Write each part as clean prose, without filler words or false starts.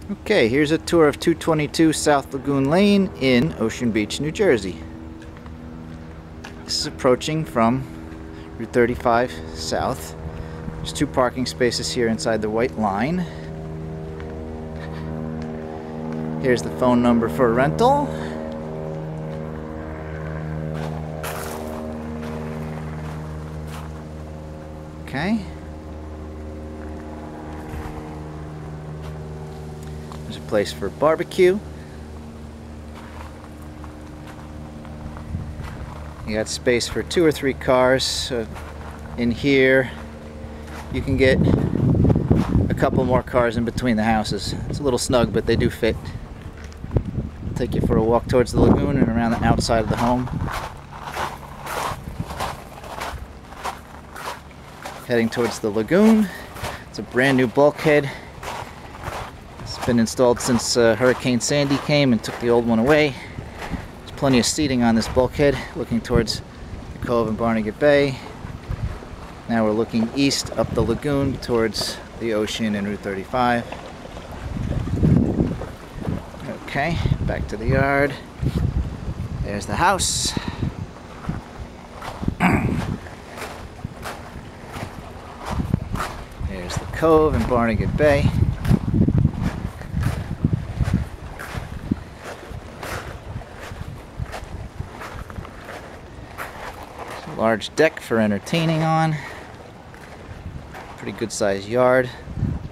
Okay, here's a tour of 222 South Lagoon Lane in Ocean Beach, New Jersey. This is approaching from Route 35 South. There's 2 parking spaces here inside the white line. Here's the phone number for a rental. Okay. There's a place for barbecue. You got space for 2 or 3 cars. So in here you can get a couple more cars in between the houses. It's a little snug, but they do fit. I'll take you for a walk towards the lagoon and around the outside of the home. Heading towards the lagoon. It's a brand new bulkhead. It's been installed since Hurricane Sandy came and took the old one away. There's plenty of seating on this bulkhead looking towards the cove and Barnegat Bay. Now we're looking east up the lagoon towards the ocean and Route 35. Okay, back to the yard. There's the house. There's the cove and Barnegat Bay. There's a large deck for entertaining on. Pretty good sized yard.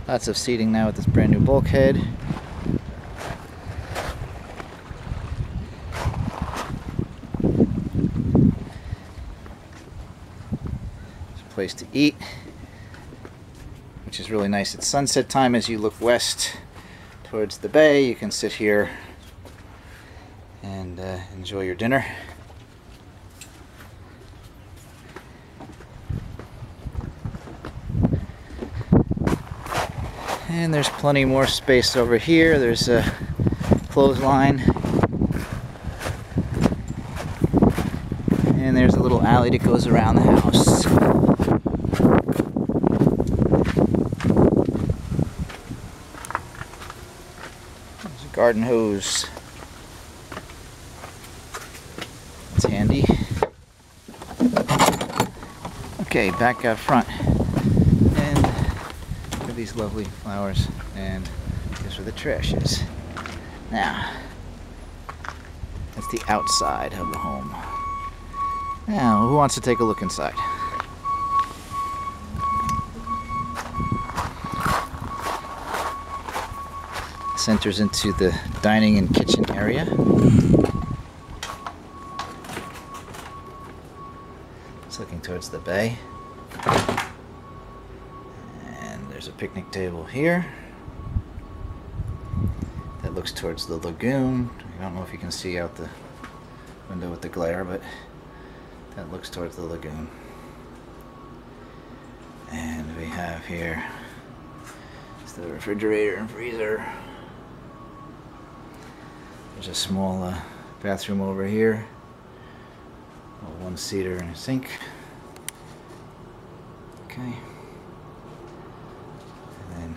Lots of seating now with this brand new bulkhead. There's a place to eat, which is really nice at sunset time. As you look west towards the bay, you can sit here and enjoy your dinner. And there's plenty more space over here. There's a clothesline. And there's a little alley that goes around the house. There's a garden hose. That's handy. Okay, back out front. These lovely flowers, and here's where the trash is. Now, that's the outside of the home. Now, who wants to take a look inside? Centers into the dining and kitchen area. It's looking towards the bay. There's a picnic table here that looks towards the lagoon. I don't know if you can see out the window with the glare, but that looks towards the lagoon. And we have here the refrigerator and freezer. There's a small bathroom over here, a 1-seater and a sink. Okay. And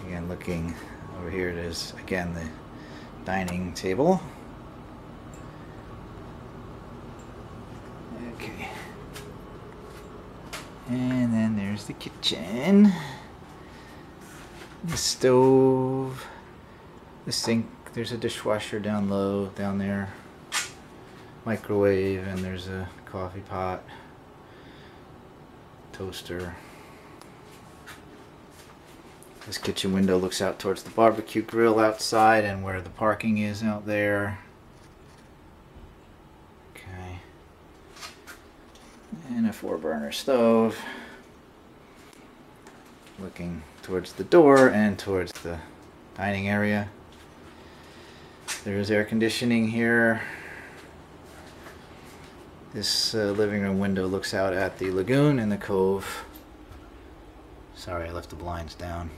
again, looking over here, it is again the dining table. Okay. And then there's the kitchen. The stove, the sink, there's a dishwasher down low, down there. Microwave, and there's a coffee pot, toaster. This kitchen window looks out towards the barbecue grill outside and where the parking is out there. Okay. And a 4-burner stove. Looking towards the door and towards the dining area. There is air conditioning here. This living room window looks out at the lagoon and the cove. Sorry, I left the blinds down.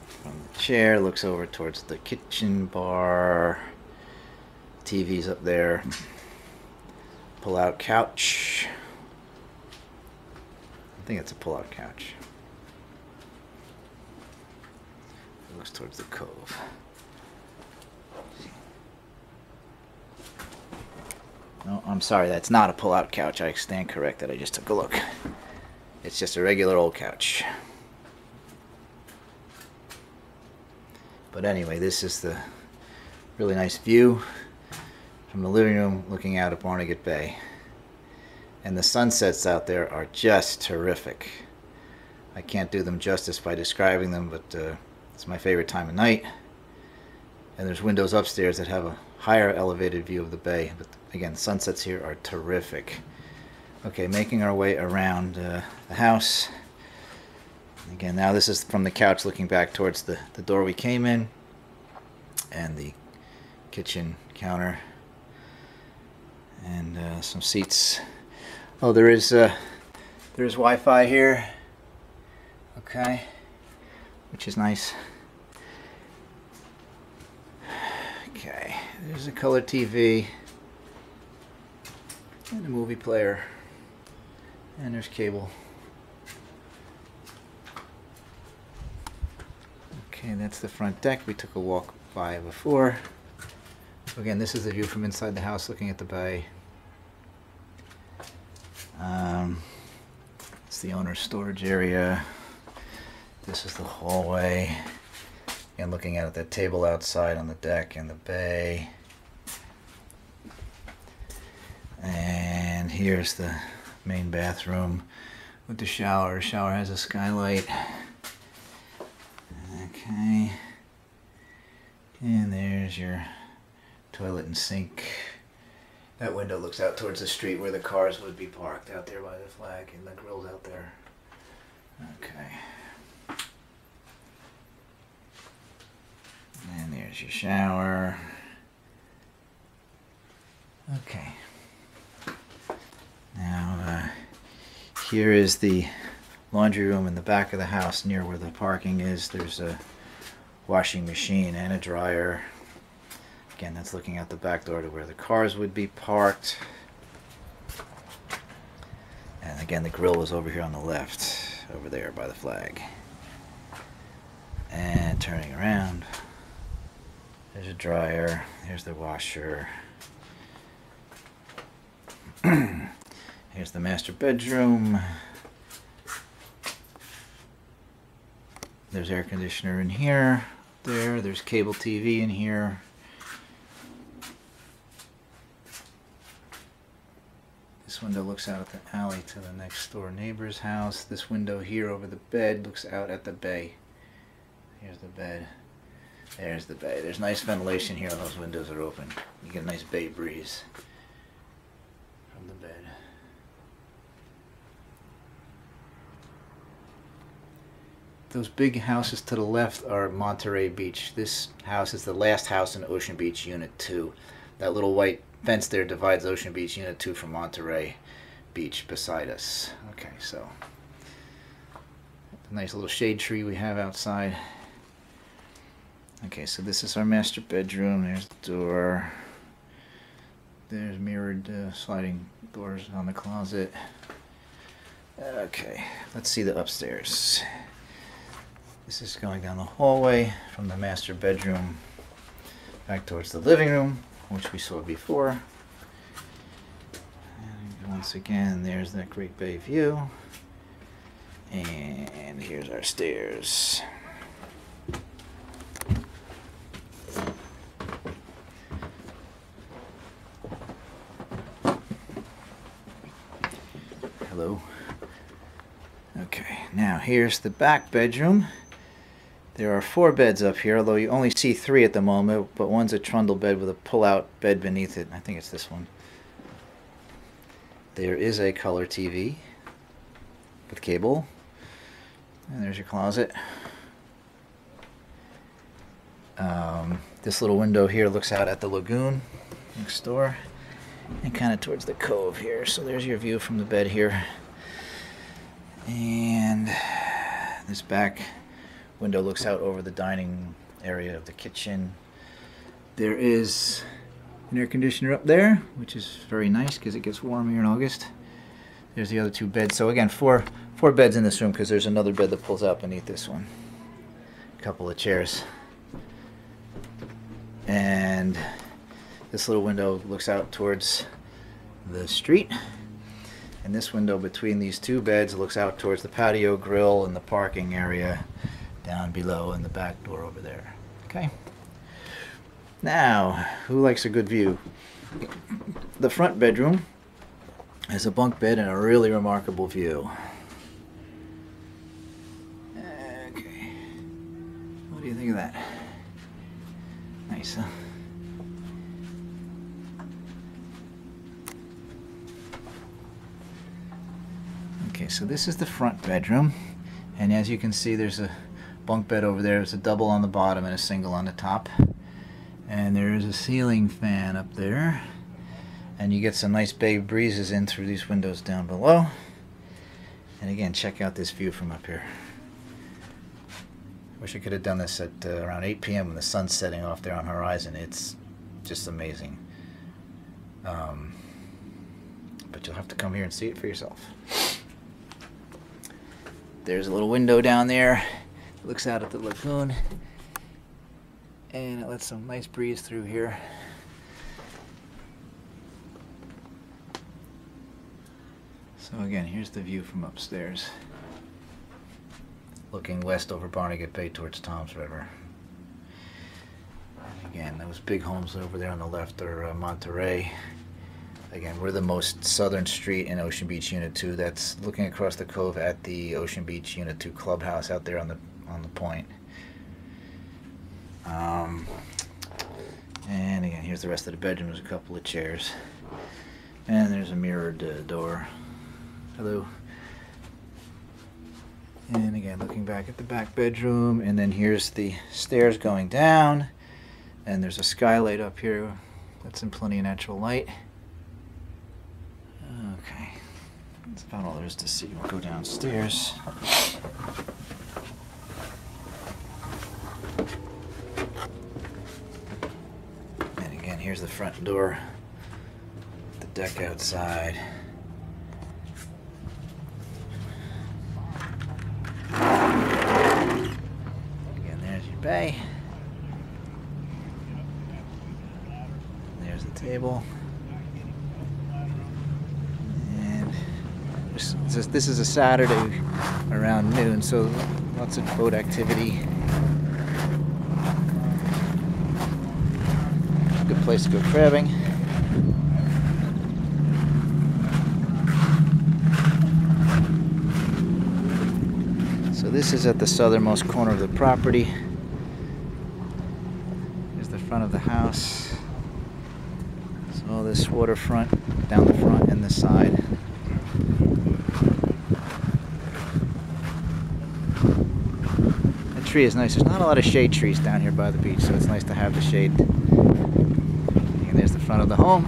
From the chair, looks over towards the kitchen bar. TV's up there. Pull-out couch. I think it's a pull-out couch. It looks towards the cove. No, I'm sorry, that's not a pull-out couch. I stand corrected. I just took a look. It's just a regular old couch. But anyway, this is the really nice view from the living room looking out at Barnegat Bay. And the sunsets out there are just terrific. I can't do them justice by describing them, but it's my favorite time of night. And there's windows upstairs that have a higher elevated view of the bay. But again, sunsets here are terrific. Okay, making our way around the house. Again, now this is from the couch looking back towards the door we came in. And the kitchen counter. And some seats. Oh, there's Wi-Fi here. Okay, which is nice. Okay, there's a color TV and a movie player, and there's cable. Okay, that's the front deck. We took a walk by before. Again, this is the view from inside the house looking at the bay. It's the owner's storage area. This is the hallway. And looking out at that table outside on the deck and the bay. And here's the main bathroom with the shower. The shower has a skylight. Okay. And there's your toilet and sink. That window looks out towards the street where the cars would be parked out there by the flag, and the grill's out there. Okay. And there's your shower. Okay. Now, here is the laundry room in the back of the house near where the parking is. There's a washing machine and a dryer. Again, that's looking out the back door to where the cars would be parked. And again, the grill was over here on the left, over there by the flag. And turning around, there's a dryer, there's the washer. Here's the master bedroom. There's air conditioner in here, there's cable TV in here. This window looks out at the alley to the next door neighbor's house. This window here over the bed looks out at the bay. Here's the bed. There's the bay. There's nice ventilation here when those windows are open. You get a nice bay breeze from the bed. Those big houses to the left are Monterey Beach. This house is the last house in Ocean Beach Unit 2. That little white fence there divides Ocean Beach Unit 2 from Monterey Beach beside us. Okay, so a nice little shade tree we have outside. Okay, so this is our master bedroom. There's the door. There's mirrored sliding doors on the closet. Okay, let's see the upstairs. This is going down the hallway from the master bedroom back towards the living room, which we saw before. And once again, there's that great bay view. And here's our stairs. Hello. Okay, now here's the back bedroom. There are 4 beds up here, although you only see 3 at the moment, but one's a trundle bed with a pull-out bed beneath it. I think it's this one. There is a color TV with cable. And there's your closet. This little window here looks out at the lagoon next door and kind of towards the cove here. So there's your view from the bed here. And this back window looks out over the dining area of the kitchen. There is an air conditioner up there, which is very nice because it gets warm here in August. There's the other 2 beds. So again, four 4 beds in this room because there's another bed that pulls out beneath this one. A couple of chairs. And this little window looks out towards the street. And this window between these 2 beds looks out towards the patio grill and the parking area down below and the back door over there. Okay. Now, who likes a good view? The front bedroom has a bunk bed and a really remarkable view. Okay. What do you think of that? Nice, huh? Okay, so this is the front bedroom, and as you can see, there's a bunk bed over there. There's a double on the bottom and a single on the top, and there is a ceiling fan up there, and you get some nice bay breezes in through these windows down below. And again, check out this view from up here. Wish I could have done this at around 8 p.m. when the sun's setting off there on the horizon. It's just amazing. But you'll have to come here and see it for yourself. There's a little window down there. It looks out at the lagoon. And it lets some nice breeze through here. So again, here's the view from upstairs. Looking west over Barnegat Bay towards Toms River. And again, those big homes over there on the left are Monterey. Again, we're the most southern street in Ocean Beach Unit 2. That's looking across the cove at the Ocean Beach Unit 2 clubhouse out there on the point. And again, here's the rest of the bedroom. There's a couple of chairs. And there's a mirrored door. Hello. And again, looking back at the back bedroom. And then here's the stairs going down. And there's a skylight up here. That's in plenty of natural light. Okay. That's about all there is to see. We'll go downstairs. And again, here's the front door. The deck outside. Again, there's your bay. There's the table. And this is a Saturday around noon, so lots of boat activity. Good place to go crabbing. So this is at the southernmost corner of the property. Here's the front of the house. So all this waterfront down the front and the side. The tree is nice. There's not a lot of shade trees down here by the beach, so it's nice to have the shade. And there's the front of the home.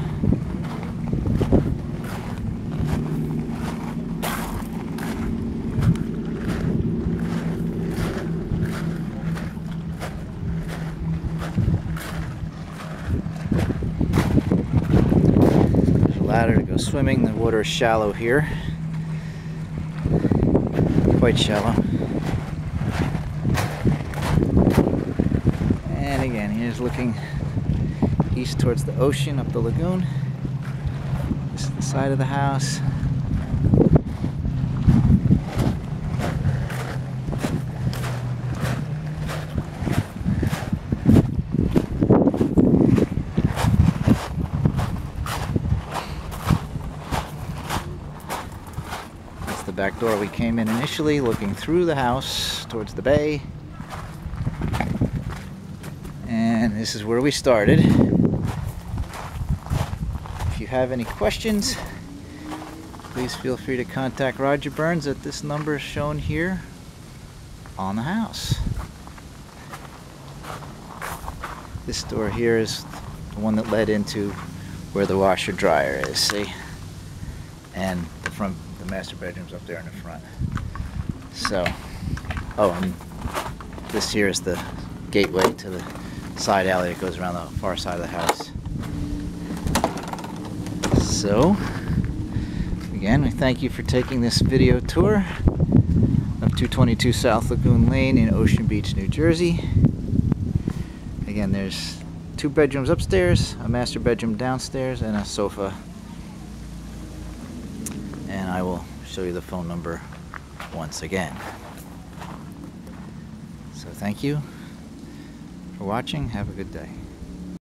There's a ladder to go swimming. The water is shallow here. Quite shallow. And again, here's looking east towards the ocean, up the lagoon. This is the side of the house. That's the back door we came in initially, looking through the house towards the bay. And this is where we started. If you have any questions, please feel free to contact Roger Burns at this number shown here on the house. This door here is the one that led into where the washer dryer is, see? And the master bedroom's up there in the front. So, oh, and this here is the gateway to the side alley that goes around the far side of the house. So, we Again, we thank you for taking this video tour of 222 South Lagoon Lane in Ocean Beach, New Jersey. Again, there's 2 bedrooms upstairs, a master bedroom downstairs, and a sofa. And I will show you the phone number once again. So thank you for watching. Have a good day.